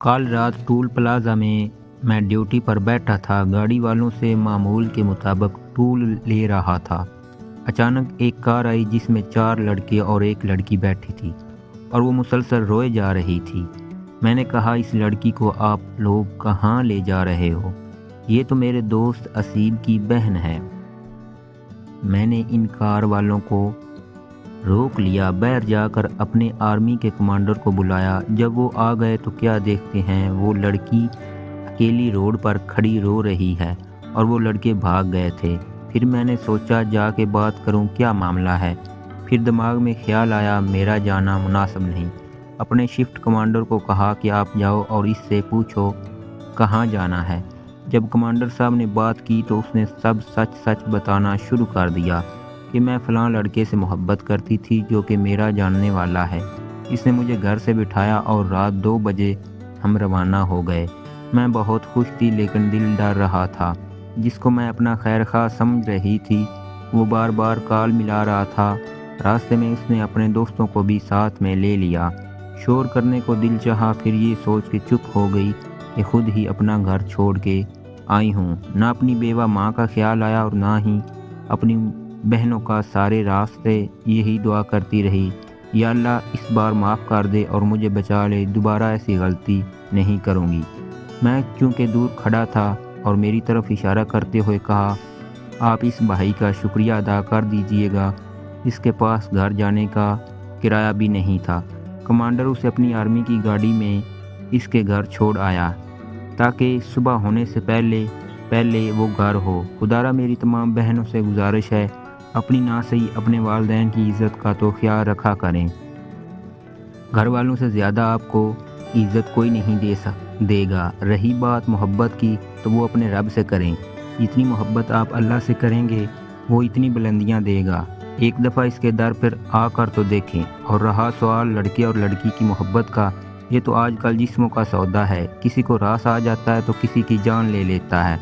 کل رات tool plaza میں میں ڈیوٹی پر بیٹھا تھا، گاڑی والوں سے معمول کے مطابق ٹول لے رہا تھا۔ اچانک ایک کار آئی جس میں 4 لڑکے اور ایک لڑکی بیٹھی تھی اور وہ مسلسل روئے جا رہی تھی۔ میں نے کہا، اس لڑکی کو آپ لوگ کہاں لے جا رہے ہو؟ یہ تو میرے دوست اسیب کی بہن ہے۔ میں نے ان کار والوں کو روک لیا، باہر جا کر اپنے آرمی کے کمانڈر کو بلایا۔ جب وہ آ گئے تو کیا دیکھتے ہیں، وہ لڑکی اکیلی روڈ پر کھڑی رو رہی ہے اور وہ لڑکے بھاگ گئے تھے۔ پھر میں نے سوچا جا کے بات کروں، کیا معاملہ ہے؟ پھر دماغ میں خیال آیا میرا جانا مناسب نہیں۔ اپنے شفٹ کمانڈر کو کہا کہ آپ جاؤ اور اس سے پوچھو کہاں جانا ہے۔ جب کمانڈر صاحب نے بات کی تو اس نے سب سچ بتانا شروع کر دیا کہ میں فلاں لڑکے سے محبت کرتی تھی جو کہ میرا جاننے والا ہے۔ اس نے مجھے گھر سے بٹھایا اور رات 2 بجے ہم روانہ ہو گئے۔ میں بہت خوش تھی لیکن دل ڈر رہا تھا۔ جس کو میں اپنا خیر خواہ سمجھ رہی تھی وہ بار بار کال ملا رہا تھا۔ راستے میں اس نے اپنے دوستوں کو بھی ساتھ میں لے لیا۔ شور کرنے کو دل چاہا، پھر یہ سوچ کے چپ ہو گئی کہ خود ہی اپنا گھر چھوڑ کے آئی ہوں۔ نہ اپنی بیوہ ماں کا خیال آیا اور نہ ہی اپنی بہنوں کا۔ سارے راستے یہی دعا کرتی رہی، یا اللہ اس بار معاف کر دے اور مجھے بچا لے، دوبارہ ایسی غلطی نہیں کروں گی۔ میں چونکہ دور کھڑا تھا اور میری طرف اشارہ کرتے ہوئے کہا، آپ اس بھائی کا شکریہ ادا کر دیجئے گا، اس کے پاس گھر جانے کا کرایہ بھی نہیں تھا۔ کمانڈر اسے اپنی آرمی کی گاڑی میں اس کے گھر چھوڑ آیا تاکہ صبح ہونے سے پہلے وہ گھر ہو۔ خدارا میری تمام بہنوں سے گزارش ہے، اپنی نہ صحیح اپنے والدین کی عزت کا تو خیال رکھا کریں۔ گھر والوں سے زیادہ آپ کو عزت کوئی نہیں دے گا۔ رہی بات محبت کی تو وہ اپنے رب سے کریں۔ جتنی محبت آپ اللہ سے کریں گے وہ اتنی بلندیاں دے گا۔ ایک دفعہ اس کے در پر آ کر تو دیکھیں۔ اور رہا سوال لڑکے اور لڑکی کی محبت کا، یہ تو آج کل جسموں کا سودا ہے۔ کسی کو راس آ جاتا ہے تو کسی کی جان لے لیتا ہے۔